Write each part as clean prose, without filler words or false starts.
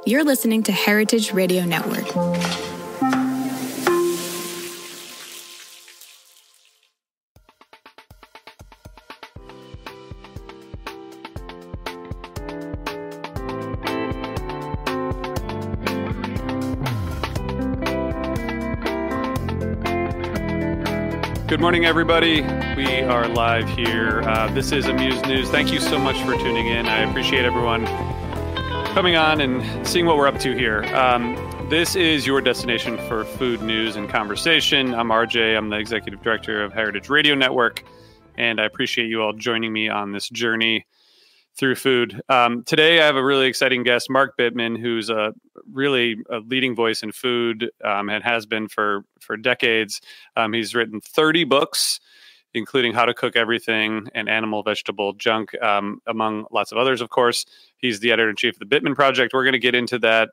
You're listening to Heritage Radio Network. Good morning, everybody. We are live here. This is Amuse News. Thank you so much for tuning in. I appreciate everyone coming on and seeing what we're up to here. This is your destination for food news and conversation. I'm RJ. I'm the executive director of Heritage Radio Network, and I appreciate you all joining me on this journey through food. Today, I have a really exciting guest, Mark Bittman, who's really a leading voice in food and has been for decades. He's written 30 books, including How to Cook Everything and Animal Vegetable Junk, among lots of others, of course. He's the editor-in-chief of the Bittman Project. We're going to get into that,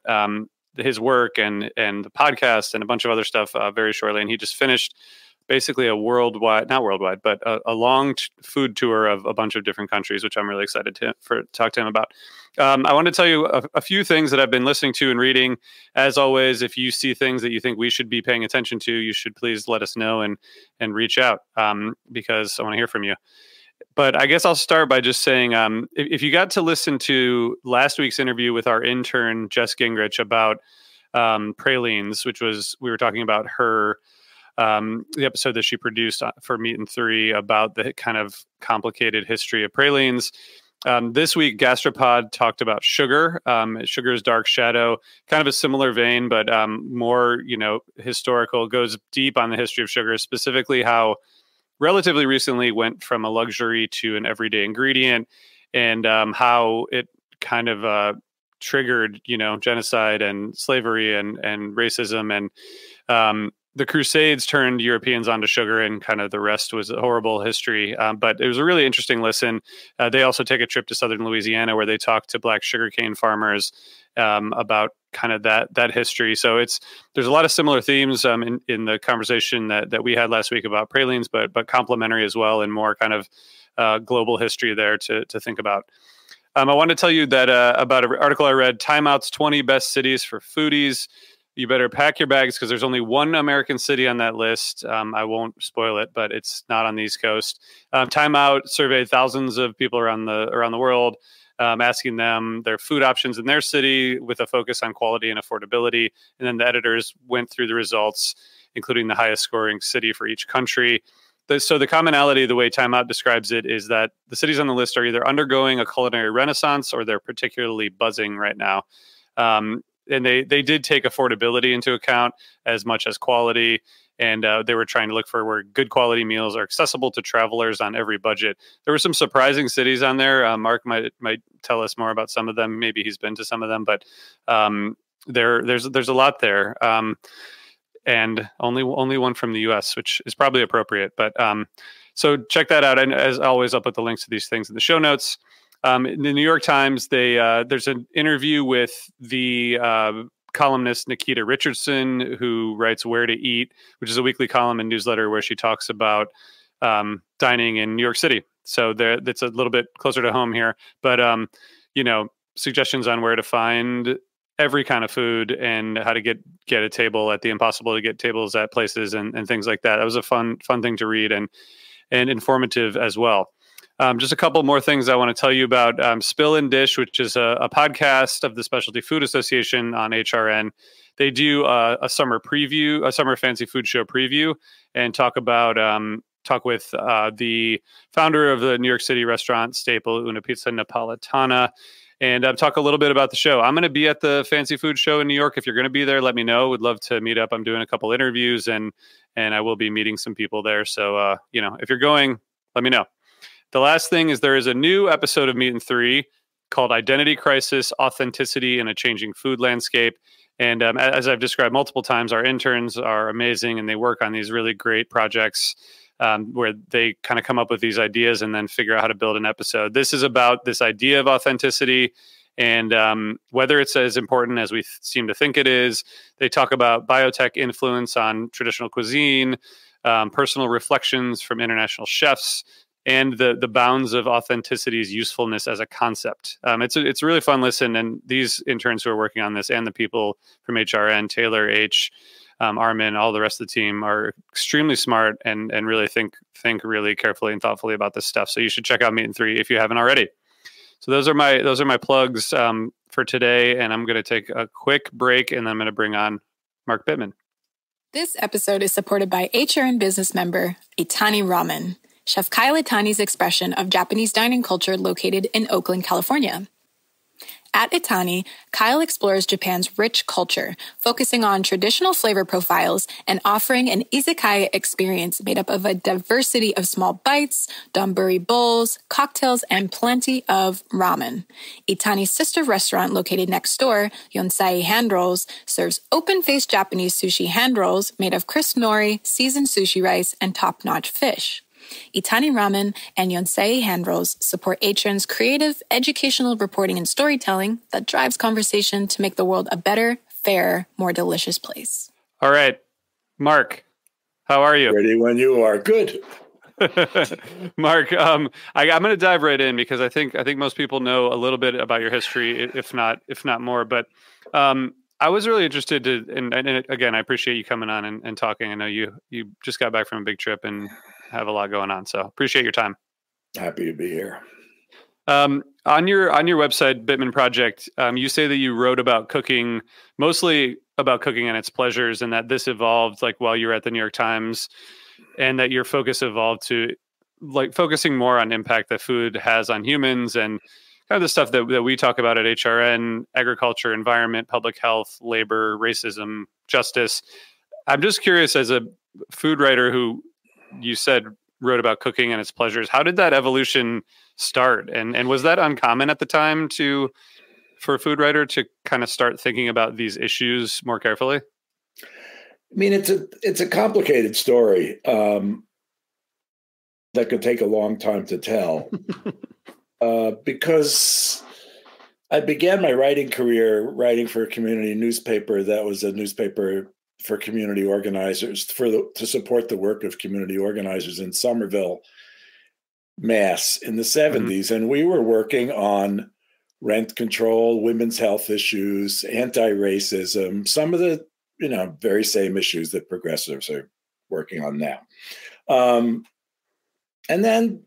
his work and the podcast and a bunch of other stuff very shortly. And he just finished basically a not worldwide, but a long food tour of a bunch of different countries, which I'm really excited to talk to him about. I want to tell you a few things that I've been listening to and reading. As always, if you see things that you think we should be paying attention to, you should please let us know and reach out because I want to hear from you. But I guess I'll start by just saying, if you got to listen to last week's interview with our intern, Jess Gingrich, about pralines, we were talking about her, the episode that she produced for Meat and Three about the kind of complicated history of pralines. This week, Gastropod talked about sugar, sugar's dark shadow, kind of a similar vein, but more, historical, goes deep on the history of sugar, specifically how relatively recently went from a luxury to an everyday ingredient, and how it kind of triggered, genocide and slavery and racism, and the Crusades turned Europeans onto sugar, and kind of the rest was a horrible history. But it was a really interesting listen. They also take a trip to southern Louisiana where they talk to Black sugarcane farmers about kind of that history. So there's a lot of similar themes in the conversation that we had last week about pralines, but complementary as well, and more kind of global history there to think about. I want to tell you that about an article I read, Time Out's 20 Best Cities for Foodies. You better pack your bags because there's only one American city on that list. I won't spoil it, but it's not on the East Coast. Time Out surveyed thousands of people around the world, asking them their food options in their city with a focus on quality and affordability. And then the editors went through the results, including the highest scoring city for each country. So the commonality, the way Time Out describes it, is that the cities on the list are either undergoing a culinary renaissance or they're particularly buzzing right now. And they did take affordability into account as much as quality. And they were trying to look for where good quality meals are accessible to travelers on every budget. There were some surprising cities on there. Mark might tell us more about some of them. Maybe he's been to some of them, but there's a lot there. And only one from the U.S., which is probably appropriate. But so check that out. And as always, I'll put the links to these things in the show notes. In the New York Times, there's an interview with the columnist Nikita Richardson, who writes Where to Eat, which is a weekly column and newsletter where she talks about dining in New York City. So that's a little bit closer to home here. But, suggestions on where to find every kind of food and how to get a table at the Impossible to Get tables at places and things like that. That was a fun thing to read and informative as well. Just a couple more things I want to tell you about. Spill and Dish, which is a podcast of the Specialty Food Association on HRN. They do a summer fancy food show preview, and talk with the founder of the New York City restaurant staple Una Pizza Napolitana, and talk a little bit about the show. I'm going to be at the fancy food show in New York. If you're going to be there, let me know. Would love to meet up. I'm doing a couple interviews, and I will be meeting some people there. So if you're going, let me know. The last thing is there is a new episode of Meat and Three called Identity Crisis, Authenticity in a Changing Food Landscape. And as I've described multiple times, our interns are amazing, and they work on these really great projects where they kind of come up with these ideas and then figure out how to build an episode. This is about this idea of authenticity and whether it's as important as we seem to think it is. They talk about biotech influence on traditional cuisine, personal reflections from international chefs, and the bounds of authenticity's usefulness as a concept. It's a really fun listen, and these interns who are working on this and the people from HRN, Taylor, H, Armin, all the rest of the team are extremely smart and really think really carefully and thoughtfully about this stuff. So you should check out Meat and Three if you haven't already. So those are my plugs for today, and I'm going to take a quick break, and then I'm going to bring on Mark Bittman. This episode is supported by HRN business member Itani Ramen, Chef Kyle Itani's expression of Japanese dining culture located in Oakland, California. At Itani, Kyle explores Japan's rich culture, focusing on traditional flavor profiles and offering an izakaya experience made up of a diversity of small bites, donburi bowls, cocktails, and plenty of ramen. Itani's sister restaurant located next door, Yonsei Hand Rolls, serves open-faced Japanese sushi hand rolls made of crisp nori, seasoned sushi rice, and top-notch fish. Itani Ramen and Yonsei Hand Rolls support HRN's creative, educational reporting and storytelling that drives conversation to make the world a better, fairer, more delicious place. All right, Mark, how are you? Ready when you are. Good. Mark, I'm going to dive right in because I think most people know a little bit about your history, if not more. But I was really interested and again, I appreciate you coming on and talking. I know you just got back from a big trip and have a lot going on, so appreciate your time. Happy to be here. On your website, Bittman Project, you say that you wrote about cooking, mostly about cooking and its pleasures, and that this evolved like while you were at the New York Times, and that your focus evolved to like focusing more on impact that food has on humans and kind of the stuff that we talk about at HRN: agriculture, environment, public health, labor, racism, justice. I'm just curious, as a food writer who you said wrote about cooking and its pleasures, how did that evolution start? And was that uncommon at the time for a food writer to kind of start thinking about these issues more carefully? I mean, it's a complicated story that could take a long time to tell because I began my writing career writing for a community newspaper that was a newspaper for community organizers, to support the work of community organizers in Somerville, Mass, in the 70s. Mm-hmm. And we were working on rent control, women's health issues, anti-racism, some of the very same issues that progressives are working on now. And then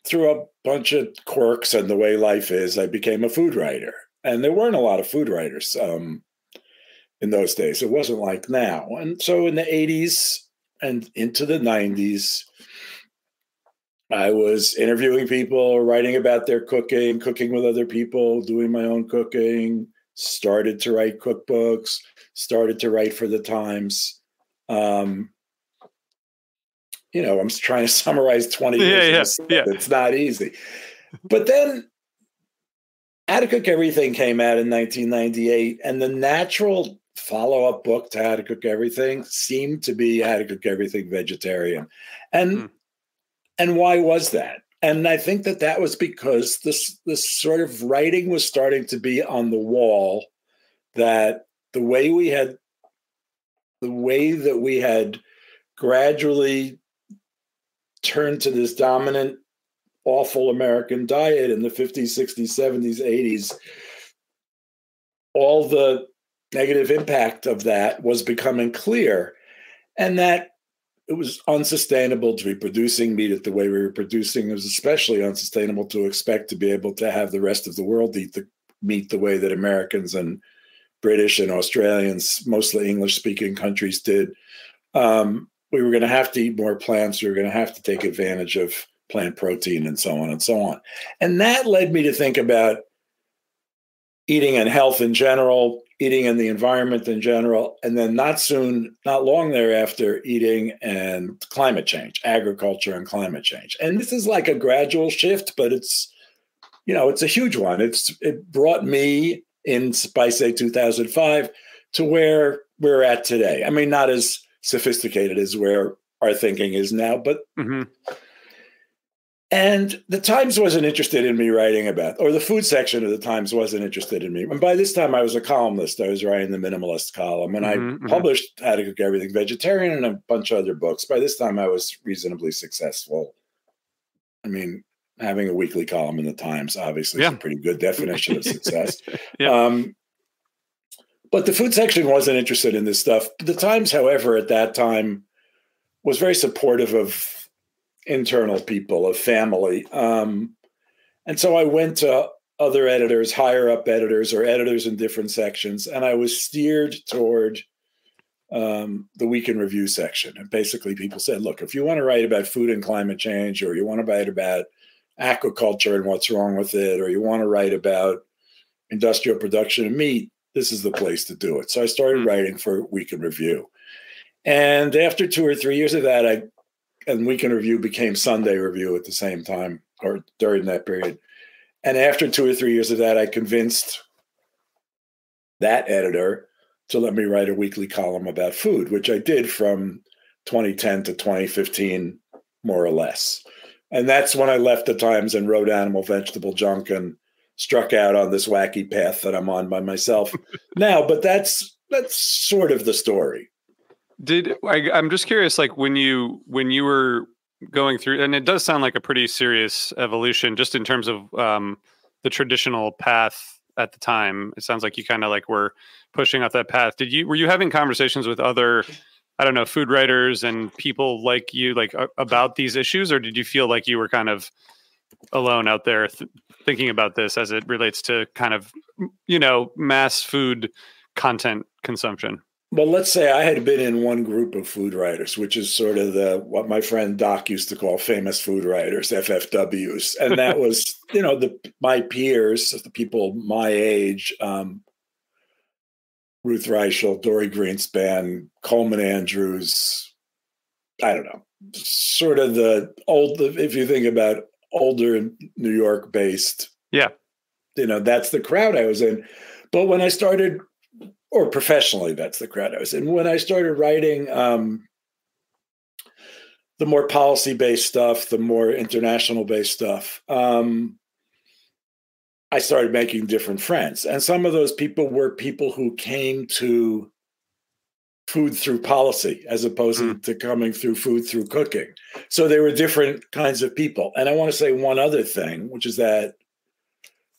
through a bunch of quirks and the way life is, I became a food writer. And there weren't a lot of food writers in those days. It wasn't like now. And so in the 80s and into the 90s, I was interviewing people, writing about their cooking with other people, doing my own cooking, started to write cookbooks, started to write for the Times. I'm trying to summarize 20 years. Yeah. It's not easy. But then How to Cook Everything came out in 1998, and the natural follow-up book to How to Cook Everything seemed to be How to Cook Everything Vegetarian. And why was that? And I think that was because this sort of writing was starting to be on the wall, that the way that we had gradually turned to this dominant, awful American diet in the 50s, 60s, 70s, 80s, all the negative impact of that was becoming clear, and that it was unsustainable to be producing meat at the way we were producing. It was especially unsustainable to expect to be able to have the rest of the world eat the meat the way that Americans and British and Australians, mostly English-speaking countries, did. We were going to have to eat more plants. We were going to have to take advantage of plant protein and so on and so on. And that led me to think about eating and health in general, eating and the environment in general, and then not long thereafter, eating and climate change, agriculture and climate change. And this is like a gradual shift, but it's a huge one. It brought me in, by say 2005, to where we're at today. I mean, not as sophisticated as where our thinking is now, but And the Times wasn't interested in me writing about, or the food section of the Times wasn't interested in me. And by this time, I was a columnist. I was writing the minimalist column, and I published How to Cook Everything Vegetarian and a bunch of other books. By this time, I was reasonably successful I mean, having a weekly column in the Times obviously is Yeah. a pretty good definition of success. Yeah. But the food section wasn't interested in this stuff. The Times, however, at that time was very supportive of internal people, of family. And so I went to other editors, higher up editors, or editors in different sections, and I was steered toward the Week in Review section. And basically people said, look, if you want to write about food and climate change, or you want to write about aquaculture and what's wrong with it, or you want to write about industrial production of meat, this is the place to do it. So I started writing for Week in Review. And after 2 or 3 years of that, and Week in Review became Sunday Review at the same time, or during that period. And after 2 or 3 years of that, I convinced that editor to let me write a weekly column about food, which I did from 2010 to 2015, more or less. And that's when I left the Times and wrote Animal Vegetable Junk and struck out on this wacky path that I'm on by myself now. But that's sort of the story. I'm just curious, like when you were going through, and it does sound like a pretty serious evolution just in terms of the traditional path at the time. It sounds like you kind of like were pushing off that path. Were you having conversations with other, I don't know, food writers and people like you, like about these issues, or did you feel like you were kind of alone out there thinking about this as it relates to kind of, mass food content consumption? Well, let's say I had been in one group of food writers, which is sort of what my friend Doc used to call famous food writers, FFWs. And that was, my peers, the people my age, Ruth Reichel, Dory Greenspan, Coleman Andrews, I don't know, sort of if you think about older New York based, that's the crowd I was in. But when I started, or professionally, that's the crowd I was in. When I started writing the more policy-based stuff, the more international-based stuff, I started making different friends. And some of those people were people who came to food through policy as opposed to coming through food through cooking. So there were different kinds of people. And I want to say one other thing, which is that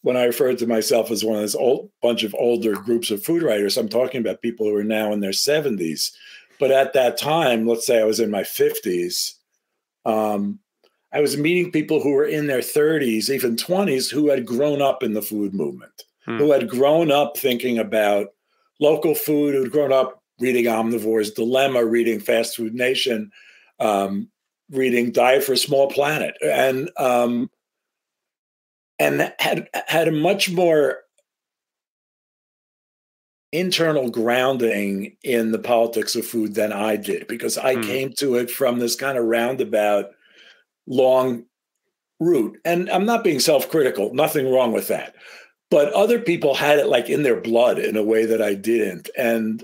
when I refer to myself as one of this bunch of older groups of food writers, I'm talking about people who are now in their 70s. But at that time, let's say I was in my 50s, I was meeting people who were in their 30s, even 20s, who had grown up in the food movement, who had grown up thinking about local food, who had grown up reading Omnivore's Dilemma, reading Fast Food Nation, reading Diet for a Small Planet, and had a much more internal grounding in the politics of food than I did, because I came to it from this kind of roundabout, long route. And I'm not being self-critical, nothing wrong with that. But other people had it like in their blood in a way that I didn't. And,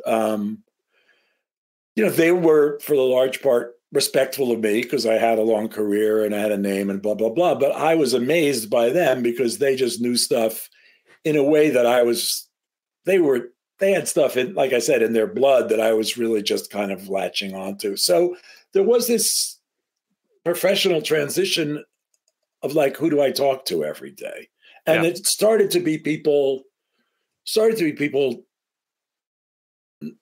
they were, for the large part, respectful of me because I had a long career and I had a name and blah, blah, blah. But I was amazed by them because they just knew stuff in a way that they had stuff in, like I said, in their blood that I was really just kind of latching onto. So there was this professional transition of like, who do I talk to every day? And it started to be people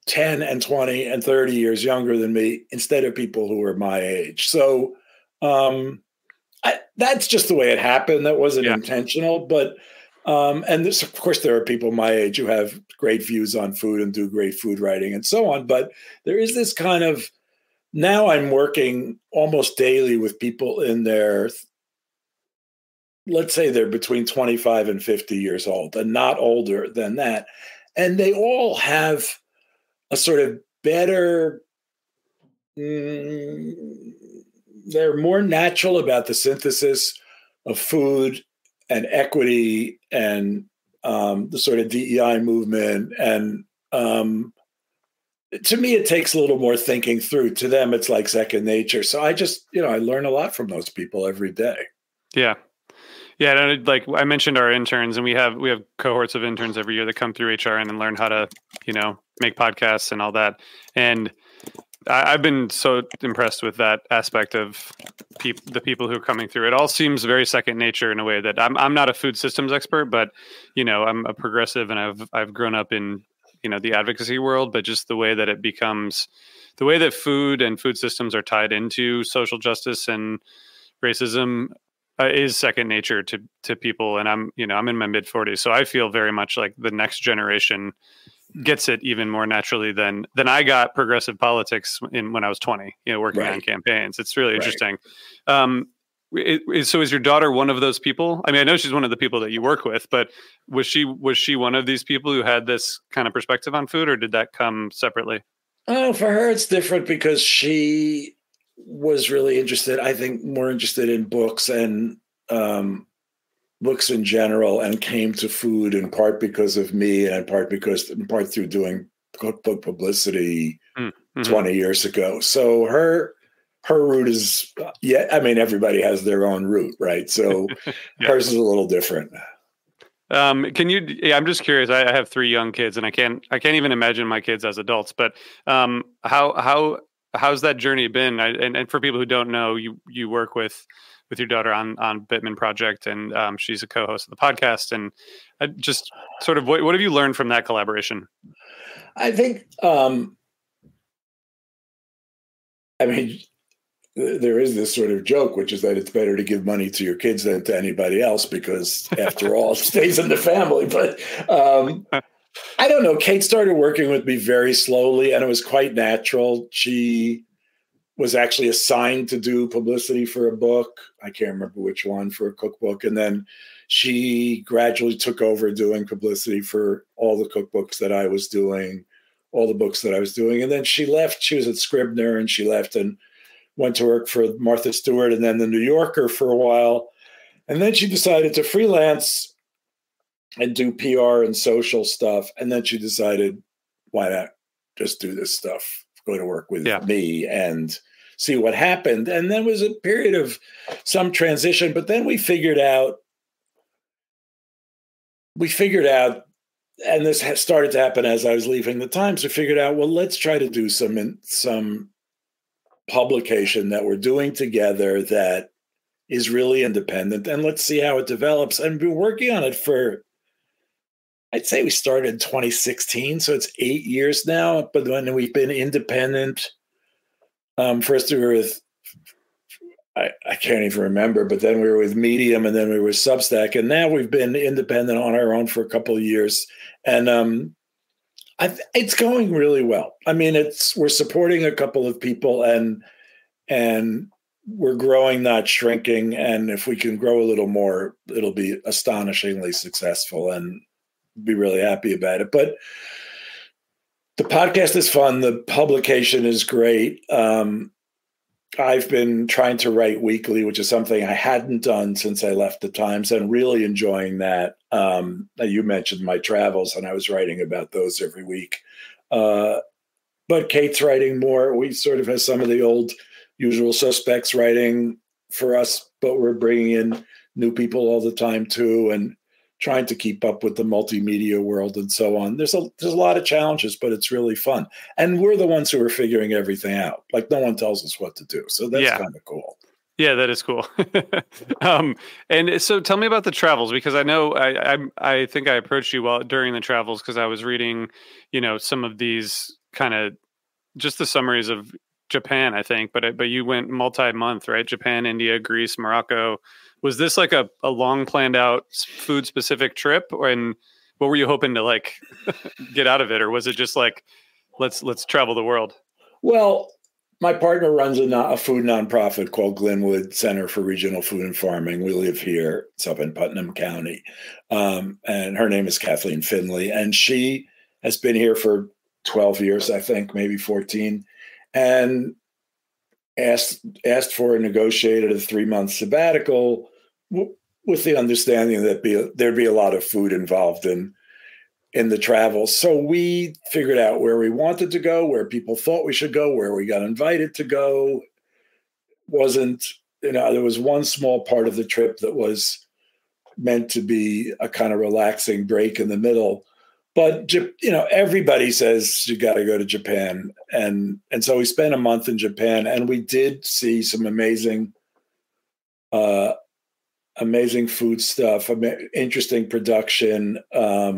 10 and 20 and 30 years younger than me instead of people who were my age. So that's just the way it happened. That wasn't intentional, but and this, of course, there are people my age who have great views on food and do great food writing and so on. But there is this kind of, now I'm working almost daily with people in their, let's say they're between 25 and 50 years old and not older than that. And they all have a sort of better, they're more natural about the synthesis of food and equity and the sort of DEI movement. And to me, it takes a little more thinking through. To them, it's like second nature. So I just, I learn a lot from those people every day. Yeah. Yeah, like I mentioned our interns, and we have cohorts of interns every year that come through HRN and learn how to, make podcasts and all that. And I've been so impressed with that aspect of the people who are coming through. It all seems very second nature in a way that I'm not a food systems expert, but I'm a progressive and I've grown up in the advocacy world, but just the way that it becomes, the way that food and food systems are tied into social justice and racism is second nature to people. And I'm in my mid 40s, so I feel very much like the next generation gets it even more naturally than I got progressive politics when I was 20, working on campaigns. It's really interesting. So is your daughter one of those people? I mean, I know she's one of the people that you work with, but was she one of these people who had this kind of perspective on food, or did that come separately? Oh, for her, it's different because she was really interested, I think more interested in books and books in general, and came to food in part because of me and in part through doing cookbook publicity 20 years ago. So her route is, everybody has their own route, right? So hers is a little different. I'm just curious. I have 3 young kids, and I can't even imagine my kids as adults, but how's that journey been? And for people who don't know, you work with your daughter on Bittman Project, and she's a co-host of the podcast. And just sort of what have you learned from that collaboration? I think, there is this sort of joke, which is that it's better to give money to your kids than to anybody else, because after all, it stays in the family. But I don't know. Kate started working with me very slowly, and it was quite natural. She was actually assigned to do publicity for a book. I can't remember which one, for a cookbook. And then she gradually took over doing publicity for all the cookbooks that I was doing, all the books that I was doing. And then she left. She was at Scribner, and she left and went to work for Martha Stewart and then the New Yorker for a while. And then she decided to freelance and do PR and social stuff. And then she decided, why not just do this stuff? Go to work with me and see what happened. And then was a period of some transition, but then we figured out, and this started to happen as I was leaving the Times, we figured out, well, let's try to do some publication that we're doing together that is really independent, and let's see how it develops. And we've been working on it for, I'd say we started in 2016, so it's 8 years now. But when we've been independent, first we were with, I can't even remember, but then we were with Medium, and then we were with Substack, and now we've been independent on our own for a couple of years, and it's going really well. I mean, we're supporting a couple of people, and we're growing, not shrinking. And if we can grow a little more, it'll be astonishingly successful, and be really happy about it. But the podcast is fun. The publication is great. I've been trying to write weekly, which is something I hadn't done since I left the Times, and really enjoying that. You mentioned my travels, and I was writing about those every week. But Kate's writing more. We sort of have some of the old usual suspects writing for us, but we're bringing in new people all the time too, and trying to keep up with the multimedia world and so on. There's a lot of challenges, but it's really fun. And we're the ones who are figuring everything out. Like, no one tells us what to do. So that's kind of cool. Yeah, that is cool. And so tell me about the travels, because I know I think I approached you during the travels, because I was reading, some of these kind of just the summaries of Japan, I think, but you went multi-month, right? Japan, India, Greece, Morocco. Was this like a long planned out food specific trip, and what were you hoping to get out of it? Or was it just like, let's travel the world? Well, my partner runs a food nonprofit called Glenwood Center for Regional Food and Farming. We live here. It's up in Putnam County. And her name is Kathleen Finley. And she has been here for 12 years, I think, maybe 14. And asked for a negotiated a 3-month sabbatical, with the understanding that there'd be a lot of food involved in the travel. So we figured out where we wanted to go, where people thought we should go, where we got invited to go. There was one small part of the trip that was meant to be a kind of relaxing break in the middle, But everybody says you got to go to Japan, and so we spent a month in Japan, and we did see some amazing food stuff, interesting production, a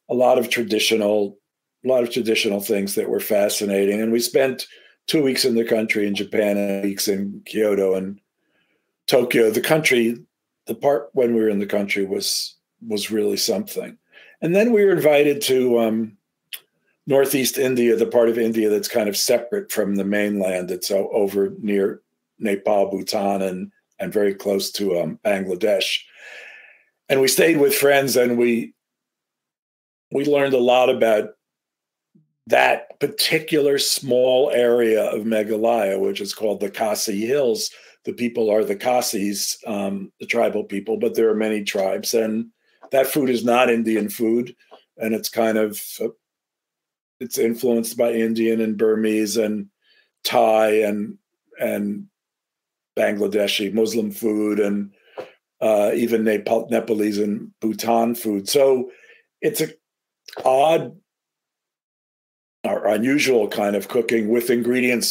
lot of traditional things that were fascinating. And we spent 2 weeks in the country in Japan and weeks in Kyoto and Tokyo. The part when we were in the country was really something. And then we were invited to Northeast India, the part of India that's kind of separate from the mainland. It's over near Nepal, Bhutan, and very close to Bangladesh. And we stayed with friends, and we learned a lot about that particular small area of Meghalaya, which is called the Khasi Hills. The people are the Khasis, the tribal people, but there are many tribes. And that food is not Indian food, and it's it's influenced by Indian and Burmese and Thai and Bangladeshi Muslim food, and even Nepalese and Bhutan food. So it's an odd or unusual kind of cooking with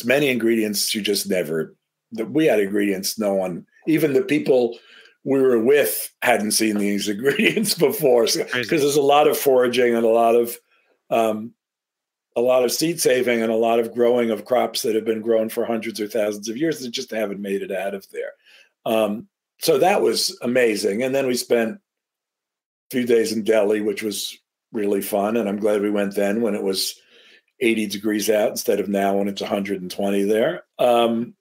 many ingredients you just never. We had ingredients no one, even the people we were with, hadn't seen these ingredients before, because there's a lot of foraging and a lot of seed saving and a lot of growing of crops that have been grown for hundreds or thousands of years that just haven't made it out of there. So that was amazing. And then we spent a few days in Delhi, which was really fun. And I'm glad we went then when it was 80 degrees out instead of now when it's 120 there. And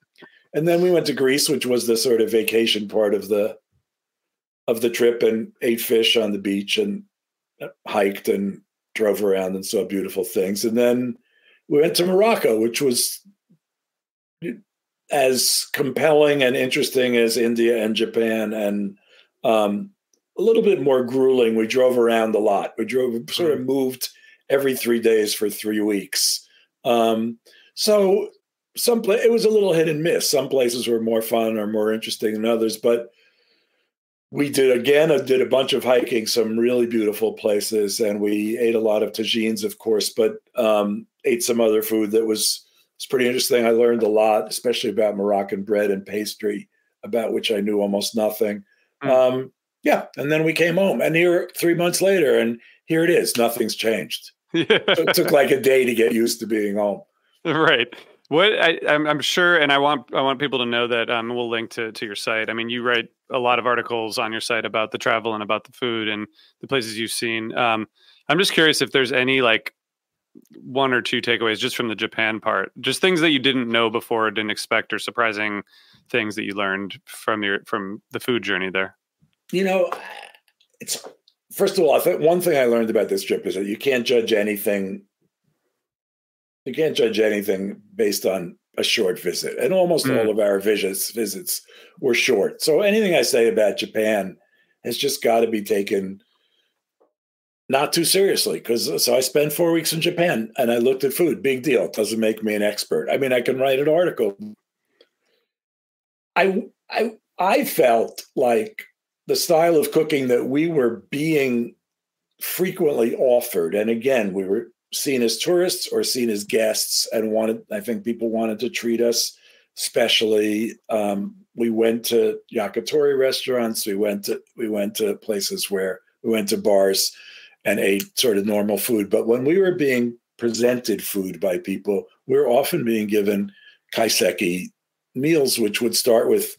then we went to Greece, which was the sort of vacation part of the trip, and ate fish on the beach and hiked and drove around and saw beautiful things. And then we went to Morocco, which was as compelling and interesting as India and Japan, and a little bit more grueling. We drove around a lot. We sort of moved every 3 days for 3 weeks. So it was a little hit and miss. Some places were more fun or more interesting than others, but we did a bunch of hiking, some really beautiful places, and we ate a lot of tagines, of course, but ate some other food that was pretty interesting. I learned a lot, especially about Moroccan bread and pastry, about which I knew almost nothing. And then we came home, and here 3 months later, and here it is. Nothing's changed. So it took like a day to get used to being home. Right. I'm sure, and I want people to know that we'll link to your site. I mean, you write a lot of articles on your site about the travel and about the food and the places you've seen. I'm just curious if there's any like 1 or 2 takeaways just from the Japan part, just things that you didn't know before, didn't expect, or surprising things that you learned from the food journey there. It's first of all, I think one thing I learned about this trip is that you can't judge anything. You can't judge anything based on a short visit, and almost all of our visits were short. So anything I say about Japan has just got to be taken not too seriously. So I spent 4 weeks in Japan, and I looked at food. Big deal. It doesn't make me an expert. I mean, I can write an article. I felt like the style of cooking that we were being frequently offered, and again, we were seen as tourists or seen as guests, and I think people wanted to treat us specially. We went to yakitori restaurants. We went to places where we went to bars and ate sort of normal food. But when we were being presented food by people, we were often being given kaiseki meals, which would start with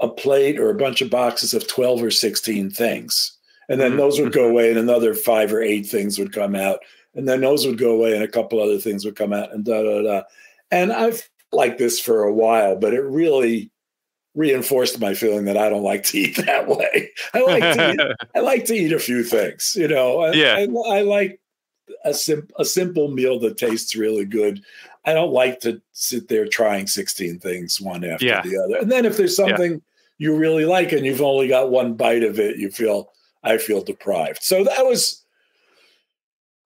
a plate or a bunch of boxes of 12 or 16 things. And then those would go away, and another 5 or 8 things would come out. And then those would go away, and a couple other things would come out, and da-da-da. And I've liked this for a while, but it really reinforced my feeling that I don't like to eat that way. I like to eat a few things, I like a simple meal that tastes really good. I don't like to sit there trying 16 things one after the other. And then if there's something you really like and you've only got one bite of it, I feel deprived. So that was,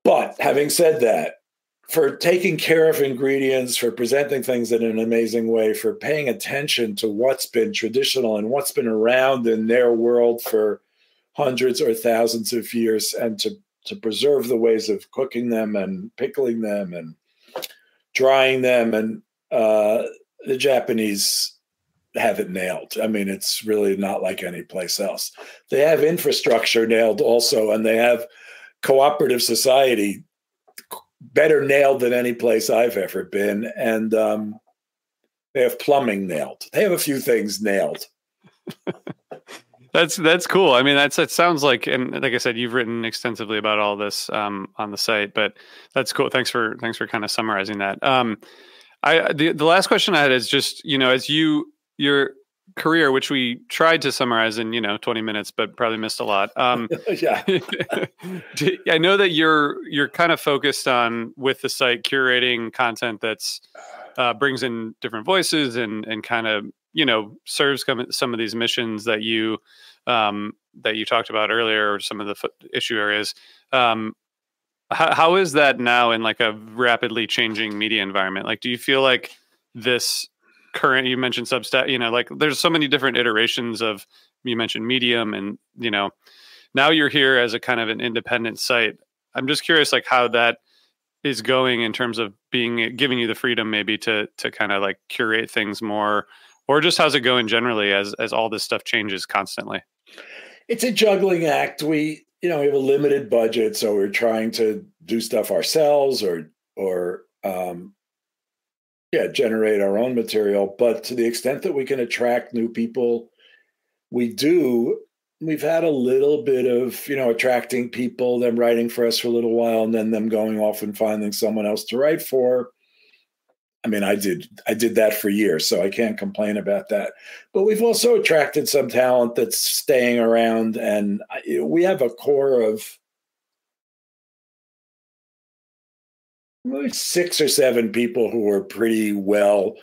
but having said that, for taking care of ingredients, for presenting things in an amazing way, for paying attention to what's been traditional and what's been around in their world for hundreds or thousands of years, and to to preserve the ways of cooking them and pickling them and drying them. And the Japanese have it nailed. I mean, it's really not like any place else. They have infrastructure nailed also, and they have cooperative society better nailed than any place I've ever been. And they have plumbing nailed. They have a few things nailed. That's cool. I mean, it sounds like, and like I said, you've written extensively about all this on the site, but that's cool. Thanks for kind of summarizing that. The last question I had is just, as your career, which we tried to summarize in 20 minutes, but probably missed a lot. Yeah. I know that you're kind of focused on, with the site, curating content that's brings in different voices and kind of serves some of these missions that you talked about earlier, or some of the issue areas. How is that now in like a rapidly changing media environment? Like, do you feel like this current, you mentioned Substack, like there's so many different iterations of, you mentioned Medium, and now you're here as a kind of an independent site. I'm just curious, like, how that is going in terms of giving you the freedom maybe to kind of like curate things more, or just how's it going generally as all this stuff changes constantly? It's a juggling act. We have a limited budget, so we're trying to do stuff ourselves or generate our own material. But to the extent that we can attract new people, we do. We've had a little bit of, attracting people, them writing for us for a little while, and then them going off and finding someone else to write for. I mean, I did that for years, so I can't complain about that. But we've also attracted some talent that's staying around, and we have a core of maybe 6 or 7 people who are pretty well,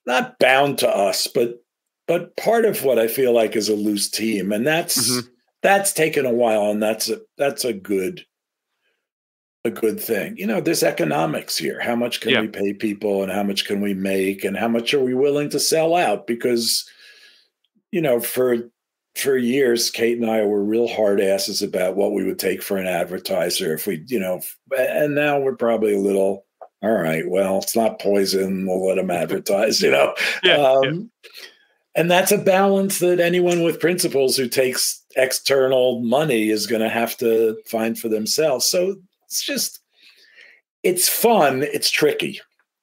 not bound to us, but part of what I feel like is a loose team, and that's taken a while, and that's a good thing. There's economics here. How much can we pay people, and how much can we make, and how much are we willing to sell out? Because, for years, Kate and I were real hard asses about what we would take for an advertiser if we, and now we're probably a little, all right, well, it's not poison. We'll let them advertise, And that's a balance that anyone with principles who takes external money is going to have to find for themselves. So it's fun. It's tricky.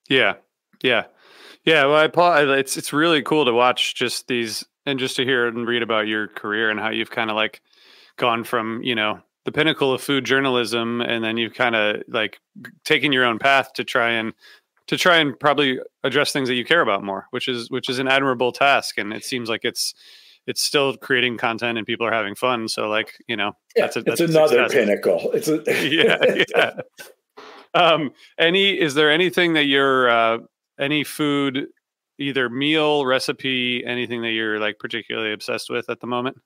Yeah. Well, I applaud. It's really cool to watch just these, and just to hear and read about your career and how you've kind of like gone from, the pinnacle of food journalism, and then you've kind of like taken your own path to try and probably address things that you care about more, which is an admirable task. And it seems like it's still creating content and people are having fun. So like, that's another pinnacle. Yeah. Is there anything that you're, any food, either meal, recipe, anything that you're like particularly obsessed with at the moment?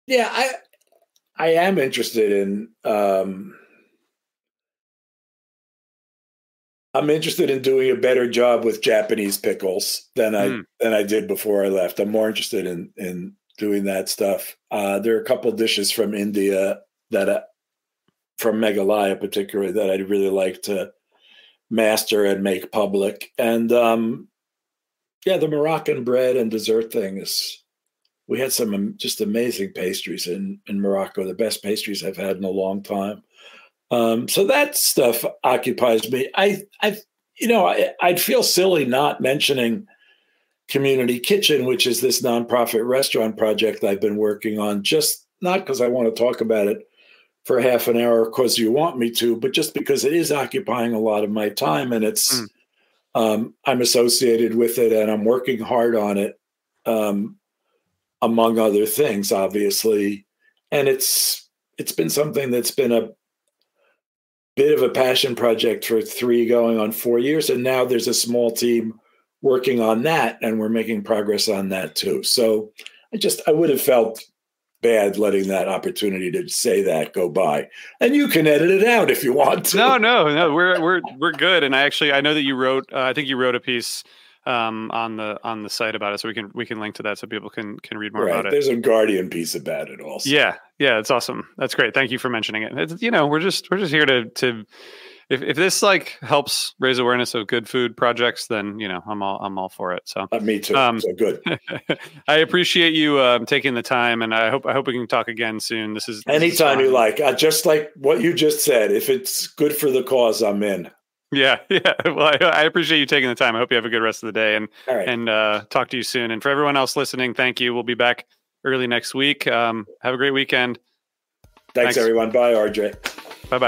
Yeah, I am interested in I'm interested in doing a better job with Japanese pickles than I did before I left. I'm more interested in doing that stuff. There are a couple dishes from India from Meghalaya particularly, that I'd really like to master and make public. And the Moroccan bread and dessert thing we had some just amazing pastries in Morocco, the best pastries I've had in a long time. So that stuff occupies me. I'd feel silly not mentioning Community Kitchen, which is this nonprofit restaurant project I've been working on, just not because I want to talk about it for half an hour because you want me to, but just because it is occupying a lot of my time, and it's I'm associated with it and I'm working hard on it, among other things, obviously. And it's been something that's been a bit of a passion project for 3 going on 4 years. And now there's a small team working on that, and we're making progress on that too. So I would have felt bad letting that opportunity to say that go by. And you can edit it out if you want to. No, we're good. And I know that you wrote, I think you wrote a piece on the site about it, so we can link to that so people can read more about it. There's a Guardian piece about it also. Yeah, it's awesome. That's great. Thank you for mentioning it. It's, we're just here to if this like helps raise awareness of good food projects, then I'm all for it. So me too. So good. I appreciate you taking the time, and I hope we can talk again soon. This is anytime you like. Just like what you just said. If it's good for the cause, I'm in. Yeah. Well, I appreciate you taking the time. I hope you have a good rest of the day, and talk to you soon. And for everyone else listening, thank you. We'll be back early next week. Have a great weekend. Thanks everyone. Bye, RJ. Bye.